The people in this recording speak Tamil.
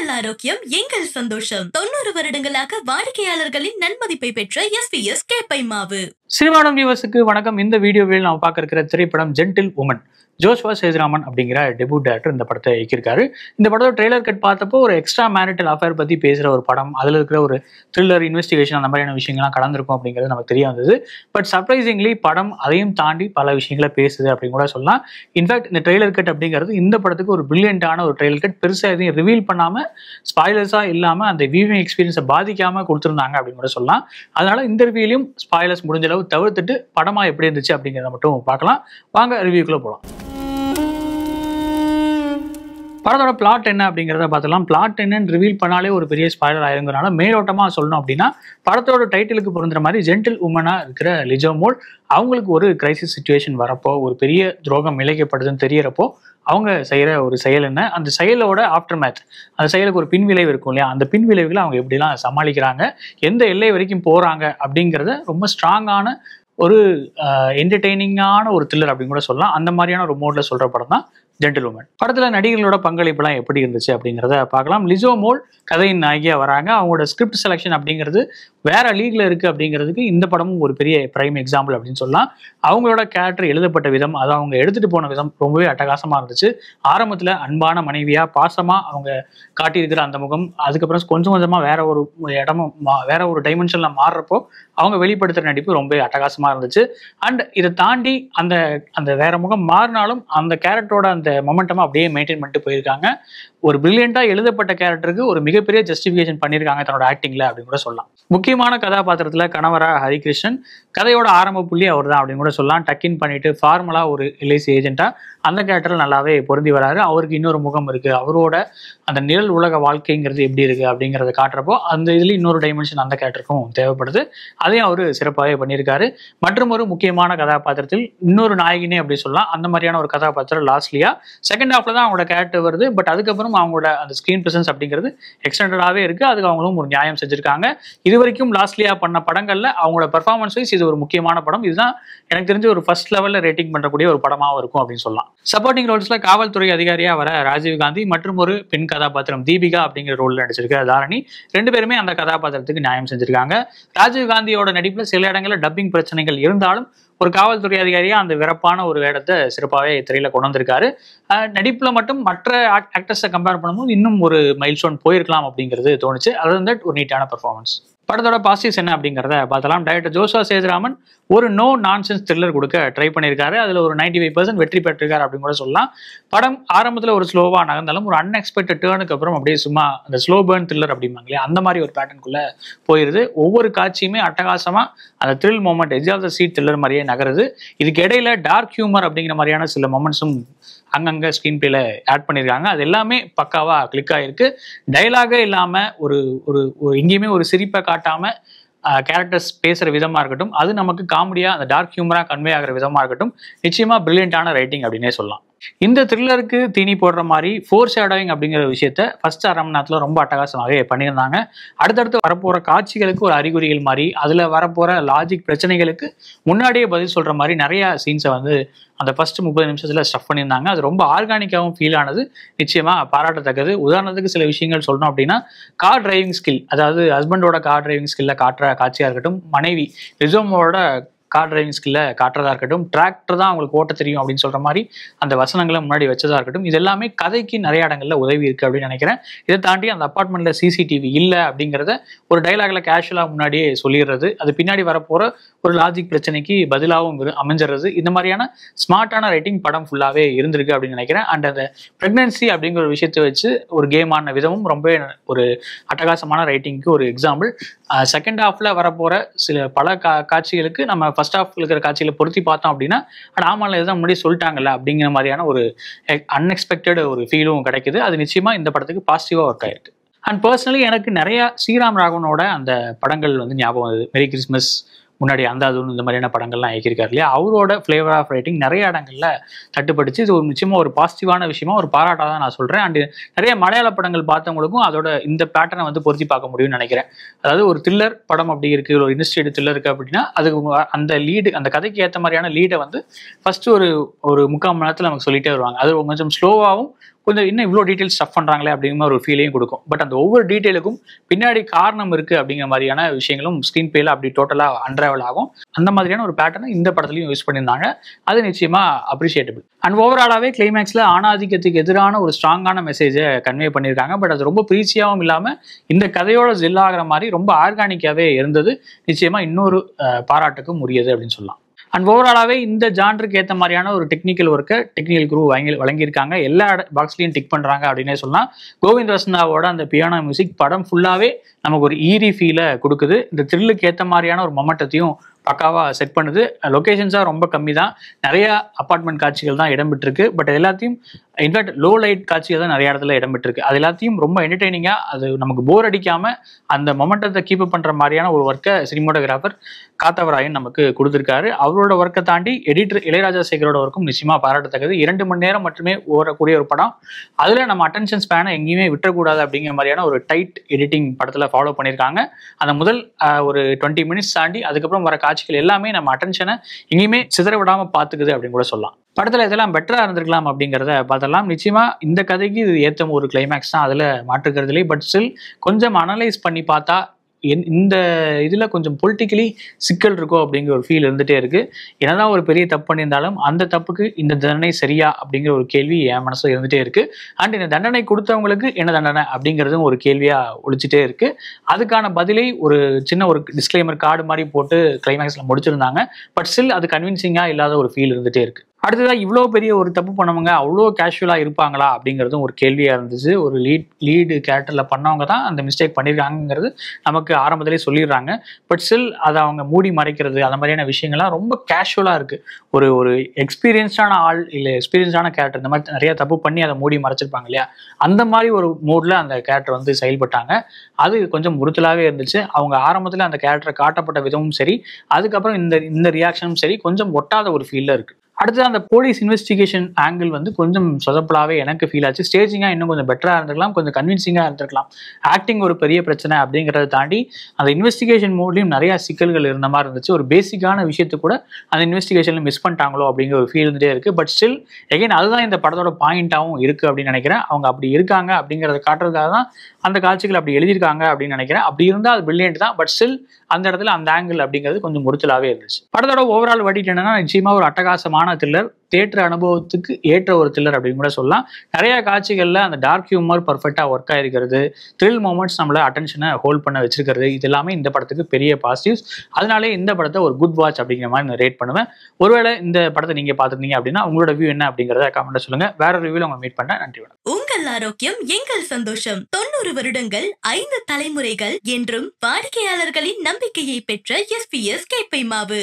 உங்கள் ஆரோக்கியம் எங்கள் சந்தோஷம். 90 வருடங்களாக வாடிக்கையாளர்களின் நன்மதிப்பை பெற்ற எஸ்பிஎஸ் கேப்பை மாவு. சினிமாடம் வியூவர்ஸுக்கு வணக்கம். இந்த வீடியோவில் நாம் பார்க்க இருக்கிற திரைப்படம் ஜென்டில் உமன். ஜோஷ்வா சேதுராமன் அப்படிங்கிற டெபியூட் டைரக்டர் இந்த படத்தை இயக்கியிருக்காரு. இந்த படத்தோட ட்ரெய்லர் கட் பார்த்தப்போ ஒரு எக்ஸ்ட்ரா மேரிட்டல் அஃபேர் பற்றி பேசுகிற ஒரு படம், அதில் இருக்கிற ஒரு த்ரில்லர் இன்வெஸ்டிகேஷன் அந்த மாதிரியான விஷயங்கள்லாம் கலந்துருக்கும் அப்படிங்கிறது நமக்கு தெரிய வந்தது. பட் சர்ப்ரைசிங்லி படம் அதையும் தாண்டி பல விஷயங்களை பேசுது அப்படின்னு கூட சொல்லலாம். இன்ஃபேக்ட் இந்த ட்ரெய்லர் கட் அப்படிங்கிறது இந்த படத்துக்கு ஒரு பிரில்லியண்டான ஒரு ட்ரெய்லர் கட். பெருசாக எதையும் ரிவீல் பண்ணாமல், ஸ்பாய்லர்ஸாக இல்லாமல் அந்த வியூவிங் எக்ஸ்பீரியன்ஸை பாதிக்காமல் கொடுத்துருந்தாங்க அப்படின்னு கூட சொல்லலாம். அதனால இந்த ரிவ்யூலையும் ஸ்பாய்லர்ஸ் முடிஞ்ச அளவு தவிர்த்துட்டு படமாக எப்படி இருந்துச்சு அப்படிங்கிறத மட்டும் பார்க்கலாம். வாங்க ரிவ்யூக்குள்ளே போகலாம். படத்தோட பிளாட் என்ன அப்படிங்கிறத பார்த்துலாம். பிளாட் என்னன்னு ரிவீல் பண்ணாலே ஒரு பெரிய ஸ்பாய்லர் ஆயிருங்கிறனால மேலோட்டமாக சொல்லணும் அப்படின்னா, படத்தோட டைட்டிலுக்கு பொருந்துற மாதிரி ஜென்டில் உமனாக இருக்கிற லிஜோ மோல் அவங்களுக்கு ஒரு கிரைசிஸ் சுச்சுவேஷன் வரப்போ, ஒரு பெரிய துரோகம் இழைக்கப்படுதுன்னு தெரியறப்போ அவங்க செய்கிற ஒரு செயல் என்ன, அந்த செயலோட ஆஃப்டர் மேத், அந்த செயலுக்கு ஒரு பின்விளைவு இருக்கும் இல்லையா, அந்த பின்விளைவுகளை அவங்க எப்படிலாம் சமாளிக்கிறாங்க, எந்த எல்லை வரைக்கும் போகிறாங்க அப்படிங்கிறத ரொம்ப ஸ்ட்ராங்கான ஒரு என்டர்டெய்னிங்கான ஒரு த்ரில்லர் அப்படின்னு கூட சொல்லலாம். அந்த மாதிரியான ஒரு மோட்ல சொல்கிற படம் தான் ஜென்டில் உமன். படத்தில் நடிகர்களோட பங்களிப்புலாம் எப்படி இருந்துச்சு அப்படிங்கிறத பார்க்கலாம். லிஜோ மோல் கதையின் நாயகியாக வராங்க. அவங்களோட ஸ்கிரிப்ட் செலெக்ஷன் அப்படிங்கிறது வேற லீக்ல இருக்குது அப்படிங்கிறதுக்கு இந்த படமும் ஒரு பெரிய பிரைம் எக்ஸாம்பிள் அப்படின்னு சொல்லலாம். அவங்களோட கேரக்டர் எழுதப்பட்ட விதம், அதை அவங்க எடுத்துகிட்டு போன விதம் ரொம்பவே அட்டகாசமாக இருந்துச்சு. ஆரம்பத்தில் அன்பான மனைவியாக பாசமாக அவங்க காட்டியிருக்கிற அந்த முகம், அதுக்கப்புறம் கொஞ்சம் கொஞ்சமாக வேற ஒரு இடமும் வேற ஒரு டைமென்ஷனில் மாறுறப்போ அவங்க வெளிப்படுத்துகிற நடிப்பு ரொம்ப அட்டகாசமாக இருந்துச்சு. அண்ட் இதை தாண்டி அந்த அந்த வேற முகம் மாறினாலும் அந்த கேரக்டரோட அந்த மொமெண்டமாக அப்படியே மெயின்டைன் பண்ணிட்டு போயிருக்காங்க. ஒரு பிரில்லியண்டா எழுதப்பட்ட கேரக்டருக்கு ஒரு மிகப்பெரிய ஜஸ்டிஃபிகேஷன் பண்ணியிருக்காங்க தன்னோட ஆக்டிங்ல அப்படின்னு கூட சொல்லலாம். முக்கியமான கதாபாத்திரத்துல கணவரா ஹரிகிருஷ்ணன், கதையோட ஆரம்ப புள்ளி அவர் தான் அப்படின்னு கூட சொல்லலாம். டக்கின் பண்ணிட்டு ஃபார்முலா ஒரு எல்ஐசி ஏஜென்ட்டா அந்த கேரக்டர் நல்லாவே பொருந்தி வராரு. அவருக்கு இன்னொரு முகம் இருக்கு, அவரோட அந்த நிழல் உலக வாழ்க்கைங்கிறது எப்படி இருக்கு அப்படிங்கிறத காட்டுறப்போ அந்த இதுல இன்னொரு டைமென்ஷன் அந்த கேரக்டருக்கும் தேவைப்படுது. அதையும் அவரு சிறப்பாகவே பண்ணியிருக்காரு. மற்றும் ஒரு முக்கியமான கதாபாத்திரத்தில் இன்னொரு நாயகினே அப்படி சொல்லலாம். அந்த மாதிரியான ஒரு கதாபாத்திரம் லாஸ்ட்லியா செகண்ட் ஹாஃப்ல தான் அவங்களோட கேரக்டர் வருது. பட் அதுக்கப்புறம் அவங்களோட அந்த ஸ்கிரீன் பிரசன்ஸ் அப்படிங்கிறது எக்ஸ்டெண்டடாகவே இருக்கு. அதுக்கு அவங்களும் ஒரு நியாயம் செஞ்சிருக்காங்க. இது வரைக்கும் லாஸ்ட்லியா பண்ண படங்கள்ல அவங்களோட பெர்ஃபார்மன்ஸ் வைஸ் இது ஒரு முக்கியமான படம். இதுதான் எனக்கு தெரிஞ்ச ஒரு ஃபர்ஸ்ட் லெவல்ல ரேட்டிங் பண்ணக்கூடிய ஒரு படமாகவும் இருக்கும் அப்படின்னு சொல்லலாம். சப்போர்ட்டிங் ரோல்ஸ்ல காவல்துறை அதிகாரியா வர ராஜீவ் காந்தி மற்றும் ஒரு பெண் கதாபாத்திரம் தீபிகா அப்படிங்கிற ரோல்ல நடிச்சிருக்க தாரணி, ரெண்டு பேருமே அந்த கதாபாத்திரத்துக்கு நியாயம் செஞ்சிருக்காங்க. ராஜீவ் காந்தியோட நடிப்புல சில இடங்கள்ல டப்பிங் பிரச்சனைகள் இருந்தாலும் ஒரு காவல்துறை அதிகாரியா அந்த விறப்பான ஒரு வேடத்தை சிறப்பாகவே திரையில கொண்டு வந்திருக்காரு. நடிப்புல மட்டும் மற்ற ஆக்டர்ஸை கம்பேர் பண்ணும்போது இன்னும் ஒரு மைல்ஸ்டோன் போயிருக்கலாம் அப்படிங்கிறது தோணுச்சு. அது வந்து ஒரு நீட்டான பெர்ஃபார்மன்ஸ். படத்தோட பாசிட்டிவ்ஸ் என்ன அப்படிங்கிறத பார்த்தலாம். டைரக்டர் ஜோஷ்வா சேதுராமன் ஒரு நோ நான்சென்ஸ் த்ரில்லர் கொடுக்க ட்ரை பண்ணியிருக்காரு. அதில் ஒரு 95% வெற்றி பெற்றிருக்காரு அப்படின்னு கூட சொல்லலாம். படம் ஆரம்பத்தில் ஒரு ஸ்லோவாக நகர்ந்தாலும் ஒரு அன்எக்ஸ்பெக்டட் டேர்னுக்கு அப்புறம் அப்படியே சும்மா அந்த ஸ்லோ பேர்ன் த்ரில்லர் அப்படிம்பாங்களே அந்த மாதிரி ஒரு பேட்டர்னுக்குள்ளே போயிருது. ஒவ்வொரு காட்சியுமே அட்டகாசமாக அந்த thrill moment edge of the seat thriller மாதிரியே நகருது. இதுக்கு இடையில டார்க் ஹியூமர் அப்படிங்கிற மாதிரியான சில மொமெண்ட்ஸும் அங்கங்கே ஸ்க்ரீன் பிளேல ஆட் பண்ணியிருக்காங்க. அது எல்லாமே பக்காவாக கிளிக் ஆகிருக்கு. டைலாகே இல்லாமல் ஒரு ஒரு எங்கேயுமே ஒரு சிரிப்பை காட்டாமல் கேரக்டர்ஸ் பேசுகிற விதமாக இருக்கட்டும், அது நமக்கு காமெடியாக அந்த டார்க் ஹியூமராக கன்வே ஆகிற விதமாக இருக்கட்டும், நிச்சயமாக பிரில்லியண்டான ரைட்டிங் அப்படின்னே சொல்லலாம். இந்த த்ரில்லருக்கு தீனி போடுற மாதிரி ஃபோர் ஷேடோவிங் அப்படிங்கிற விஷயத்த ஃபர்ஸ்ட் அரை மணி நேரத்தில் ரொம்ப அட்டகாசமாகவே பண்ணியிருந்தாங்க. அடுத்தடுத்து வரப்போகிற காட்சிகளுக்கு ஒரு அறிகுறிகள் மாதிரி, அதில் வரப்போகிற லாஜிக் பிரச்சனைகளுக்கு முன்னாடியே பதில் சொல்கிற மாதிரி நிறையா சீன்ஸை வந்து அந்த ஃபர்ஸ்ட் 30 நிமிஷத்தில் ஸ்டஃப் பண்ணியிருந்தாங்க. அது ரொம்ப ஆர்கானிக்காகவும் ஃபீல் ஆனது, நிச்சயமாக பாராட்டத்தக்கது. உதாரணத்துக்கு சில விஷயங்கள் சொல்லணும் அப்படின்னா, கார் டிரைவிங் ஸ்கில், அதாவது ஹஸ்பண்டோட கார் டிரைவிங் ஸ்கில்ல காட்டுற காட்சியாக இருக்கட்டும், மனைவி ரிசோமோட கார் டிரைவிங் ஸ்கில்ல காட்டுறதா இருக்கட்டும், டிராக்டர் தான் அவங்களுக்கு ஓட்ட தெரியும் அப்படின்னு சொல்ற மாதிரி அந்த வசனங்களை முன்னாடி வச்சதா இருக்கட்டும், இது எல்லாமே கதைக்கு நிறைய இடங்கள்ல உதவி இருக்கு அப்படின்னு நினைக்கிறேன். இதை தாண்டி அந்த அப்பார்ட்மெண்ட்ல சிசிடிவி இல்லை அப்படிங்கிறத ஒரு டைலாக்ல கேஷுவலா முன்னாடியே சொல்லிடுறது, அது பின்னாடி வரப்போற ஒரு லாஜிக் பிரச்சனைக்கு பதிலாகவும் அமைஞ்சிடுறது, இந்த மாதிரியான ஸ்மார்ட்டான ரைட்டிங் படம் ஃபுல்லாவே இருந்திருக்கு அப்படின்னு நினைக்கிறேன். அண்ட் அந்த பிரெக்னன்சி அப்படிங்கிற ஒரு விஷயத்தை வச்சு ஒரு கேம் ஆன விதமும் ரொம்ப ஒரு அட்டகாசமான ரைட்டிங்க்கு ஒரு எக்ஸாம்பிள். செகண்ட் ஹாஃப்ல வரப்போற சில பல காட்சிகளுக்கு நம்ம ஃபர்ஸ்ட் ஹாஃப் இருக்கிற காட்சிகளை பொருத்தி பார்த்தோம் அப்படின்னா, ஆமாம் இதுதான் முன்னாடி சொல்லிட்டாங்கல்ல அப்படிங்கிற மாதிரியான ஒரு அன்எக்ஸ்பெக்டட் ஒரு ஃபீலும் கிடைக்குது. அது நிச்சயமா இந்த படத்துக்கு பாசிட்டிவா ஒர்க் ஆயிருக்கு. அண்ட் பர்சனலி எனக்கு நிறைய ஸ்ரீராம் ராகவனோட அந்த படங்கள் வந்து ஞாபகம் வருது. மெரி கிறிஸ்மஸ், முன்னாடி அந்தாதுன் இந்த மாதிரியான படங்கள்லாம் இயக்கியிருக்காரு இல்லையா, அவரோட ஃப்ளேவர் ஆஃப் ரைட்டிங் நிறைய இடங்கள்ல தட்டுப்பட்டுச்சு. இது ஒரு நிச்சயமா ஒரு பாசிட்டிவான விஷயமா ஒரு பாராட்டாக தான் நான் சொல்றேன். அண்ட் நிறைய மலையாள படங்கள் பார்த்தவங்களுக்கும் அதோட இந்த பேட்டர்னை வந்து பொருத்தி பார்க்க முடியும்னு நினைக்கிறேன். அதாவது ஒரு த்ரில்லர் படம் அப்படி இருக்கு, ஒரு இன்வெஸ்டிகேட்டிவ் த்ரில்லர் இருக்கு அப்படின்னா அதுக்கு அந்த லீடு, அந்த கதைக்கு ஏற்ற மாதிரியான லீடை வந்து ஃபர்ஸ்ட் ஒரு 3/4 மணி நேரத்தில் நமக்கு சொல்லிட்டே வருவாங்க. அது கொஞ்சம் ஸ்லோவாகவும் கொஞ்சம் இன்னும் இவ்வளோ டீட்டெயில்ஸ் ஸ்டஃப் பண்ணுறாங்களே அப்படிங்கிற ஒரு ஃபீலையும் கொடுக்கும். பட் அந்த ஒவ்வொரு டீட்டெயிலுக்கும் பின்னாடி காரணம் இருக்குது அப்படிங்கிற மாதிரியான விஷயங்களும் ஸ்க்ரீன் பிளேல அப்படி டோட்டலாக அன்ராவல் ஆகும். அந்த மாதிரியான ஒரு பேட்டர்னை இந்த படத்துலையும் யூஸ் பண்ணியிருந்தாங்க. அது நிச்சயமாக அப்ரிஷியேட்டபிள். அண்ட் ஓவராலாகவே கிளைமேக்ஸில் ஆணாதிக்கத்துக்கு எதிரான ஒரு ஸ்ட்ராங்கான மெசேஜை கன்வே பண்ணியிருக்காங்க. பட் அது ரொம்ப ப்ரீச்சியாகவும் இல்லாமல் இந்த கதையோட ஜில் ஆகிற மாதிரி ரொம்ப ஆர்கானிக்காகவே இருந்தது. நிச்சயமாக இன்னொரு பாராட்டுக்கும் உரியது அப்படின்னு சொல்லலாம். அண்ட் ஓவராலாகவே இந்த ஜான்ருக்கு ஏற்ற மாதிரியான ஒரு டெக்னிக்கல் ஒர்க்கை டெக்னிக்கல் குரூ வழங்கியிருக்காங்க. எல்லா பாக்ஸ்லையும் டிக் பண்ணுறாங்க அப்படின்னே சொல்லலாம். கோவிந்த் வசந்தாவோட அந்த பியானோ மியூசிக் படம் ஃபுல்லாகவே நமக்கு ஒரு ஈரி ஃபீலை கொடுக்குது. இந்த த்ரில்லுக்கு ஏற்ற மாதிரியான ஒரு மொமெண்டத்தையும் பக்காவாக செட் பண்ணுது. லொக்கேஷன்ஸாக ரொம்ப கம்மி தான், நிறைய அப்பார்ட்மெண்ட் காட்சிகள் தான் இடம்பெற்றிருக்கு. பட் எல்லாத்தையும் இன்ஃபேக்ட் லோ லைட் காட்சிகள் தான் நிறைய இடத்துல இடம்பெற்றிருக்கு. அது எல்லாத்தையும் ரொம்ப என்டர்டெய்னிங்காக, அது நமக்கு போர் அடிக்காமல் அந்த மொமெண்டத்தை கீப் அப் பண்ணுற மாதிரியான ஒரு ஒர்க்கை சினிமோட்டோகிராஃபர் காத்தவராயன் நமக்கு கொடுத்துருக்காரு. அவரோட ஒர்க்கை தாண்டி எடிட்டர் இளையராஜா சேகரோட ஒர்க்கும் நிச்சயமாக பாராட்டத்தக்கது. 2 மணி நேரம் மட்டுமே ஓடக்கூடிய ஒரு படம். அதில் நம்ம அட்டென்ஷன் ஸ்பேனை எங்கேயுமே விட்டுறக்கூடாது அப்படிங்கிற மாதிரியான ஒரு டைட் எடிட்டிங் படத்தில் ஃபாலோ பண்ணியிருக்காங்க. அந்த முதல் ஒரு 20 மினிட்ஸ் தாண்டி அதுக்கப்புறம் வர காட்சிகள் எல்லாமே நம்ம அட்டென்ஷனை எங்கேயுமே சிதற விடாமல் பார்த்துக்குது அப்படின்னு கூட சொல்லலாம். படத்தில் இதெல்லாம் பெட்டராக இருந்திருக்கலாம் அப்படிங்கிறத பார்த்தலாம். நிச்சயமாக இந்த கதைக்கு இது ஏற்ற ஒரு கிளைமேக்ஸ் தான், அதில் மாற்றுக்கிறதுலே. பட் ஸ்டில் கொஞ்சம் அனலைஸ் பண்ணி பார்த்தா இந்த இதில் கொஞ்சம் பொலிட்டிக்கலி சிக்கல் இருக்கோ அப்படிங்கிற ஒரு ஃபீல் இருந்துகிட்டே இருக்குது. என்னதான் ஒரு பெரிய தப்பு பண்ணியிருந்தாலும் அந்த தப்புக்கு இந்த தண்டனை சரியா அப்படிங்கிற ஒரு கேள்வி என் மனசில் இருந்துகிட்டே இருக்குது. அண்ட் இந்த தண்டனை கொடுத்தவங்களுக்கு என்ன தண்டனை அப்படிங்கிறதும் ஒரு கேள்வியாக ஒழிச்சிட்டே இருக்குது. அதுக்கான பதிலை ஒரு சின்ன ஒரு டிஸ்க்ளைமர் கார்டு மாதிரி போட்டு கிளைமேக்ஸில் முடிச்சிருந்தாங்க. பட் ஸ்டில் அது கன்வின்சிங்காக இல்லாத ஒரு ஃபீல் இருந்துகிட்டே இருக்குது. அடுத்ததாக இவ்வளோ பெரிய ஒரு தப்பு பண்ணவங்க அவ்வளோ கேஷுவலாக இருப்பாங்களா அப்படிங்கிறதும் ஒரு கேள்வியாக இருந்துச்சு. ஒரு லீடு கேரக்டரில் பண்ணவங்க தான் அந்த மிஸ்டேக் பண்ணியிருக்காங்கிறது நமக்கு ஆரம்பத்திலே சொல்லிடுறாங்க. பட் ஸ்டில் அதை அவங்க மூடி மறைக்கிறது அந்த மாதிரியான விஷயங்கள்லாம் ரொம்ப கேஷுவலாக இருக்குது. ஒரு எக்ஸ்பீரியன்ஸ்டான ஆள் இல்லை எக்ஸ்பீரியன்ஸான கேரக்டர் இந்த மாதிரி நிறைய தப்பு பண்ணி அதை மூடி மறைச்சிருப்பாங்க இல்லையா, அந்த மாதிரி ஒரு மூடில் அந்த கேரக்டர் வந்து செயல்பட்டாங்க. அது கொஞ்சம் முறுத்தலாகவே இருந்துச்சு. அவங்க ஆரம்பத்தில் அந்த கேரக்டரை காட்டப்பட்ட விதமும் சரி, அதுக்கப்புறம் இந்த ரியாக்ஷனும் சரி, கொஞ்சம் ஒட்டாத ஒரு ஃபீலில் இருக்குது. அடுத்து அந்த போலீஸ் இன்வெஸ்டிகேஷன் ஆங்கிள் வந்து கொஞ்சம் சொதப்பலாவே எனக்கு ஃபீல் ஆச்சு. ஸ்டேஜிங்காக இன்னும் கொஞ்சம் பெட்டராக இருந்திருக்கலாம், கொஞ்சம் கன்வின்சிங்காக இருந்திருக்கலாம். ஆக்டிங் ஒரு பெரிய பிரச்சனை அப்படிங்கிறத தாண்டி அந்த இன்வெஸ்டிகேஷன் மூட்லையும் நிறையா சிக்கல்கள் இருந்த மாதிரி இருந்துச்சு. ஒரு பேசிக்கான விஷயத்தை கூட அந்த இன்வெஸ்டிகேஷனில் மிஸ் பண்ணிட்டாங்களோ அப்படிங்கிற ஒரு ஃபீல் இருந்துகிட்டே இருக்குது. பட் ஸ்டில் எகைன் அதுதான் இந்த படத்தோட பாயிண்ட்டாகவும் இருக்குது அப்படின்னு நினைக்கிறேன். அவங்க அப்படி இருக்காங்க அப்படிங்கிறத காட்டுறதுக்காக தான் அந்த காட்சிகள் அப்படி எழுதியிருக்காங்க அப்படின்னு நினைக்கிறேன். அப்படி இருந்தால் அது பிரில்லியன்ட் தான். பட் ஸ்டில் அந்த இடத்துல அந்த ஆங்கிள் அப்படிங்கிறது கொஞ்சம் முறுத்தலாகவே இருந்துச்சு. படத்தோட ஓவரால் வடிட்டு என்னன்னா, நிச்சயமாக ஒரு அட்டகாசமான த்ரில்லர், தியேட்டர் அனுபவத்துக்கு ஏற்ற ஒரு த்ரில்லர் அப்படின்னு கூட சொல்லலாம். நிறைய காட்சிகளில் அந்த டார்க் ஹியூமர் பர்ஃபெக்டாக ஒர்க் ஆகிருக்கிறது, த்ரில் மூமெண்ட்ஸ் நம்மளை அட்டென்ஷனை ஹோல்ட் பண்ண வச்சிருக்கிறது, இது எல்லாமே இந்த படத்துக்கு பெரிய பாசிட்டிவ்ஸ். அதனாலே இந்த படத்தை ஒரு குட் வாட்ச் அப்படிங்கிற மாதிரி நான் ரேட் பண்ணுவேன். ஒருவேளை இந்த படத்தை நீங்கள் பார்த்துருந்தீங்க அப்படின்னா உங்களோட வியூ என்ன அப்படிங்கிறத கமெண்ட்ல சொல்லுங்கள். வேற ரிவ்யூவில் உங்களை மீட் பண்ணேன். நன்றி. உங்கள் ஆரோக்கியம் எங்கள் சந்தோஷம். 90 வருடங்கள் 5 தலைமுறைகள் என்றும் வாடிக்கையாளர்களின் நம்பிக்கையை பெற்ற SPS கேப்பை மாவு.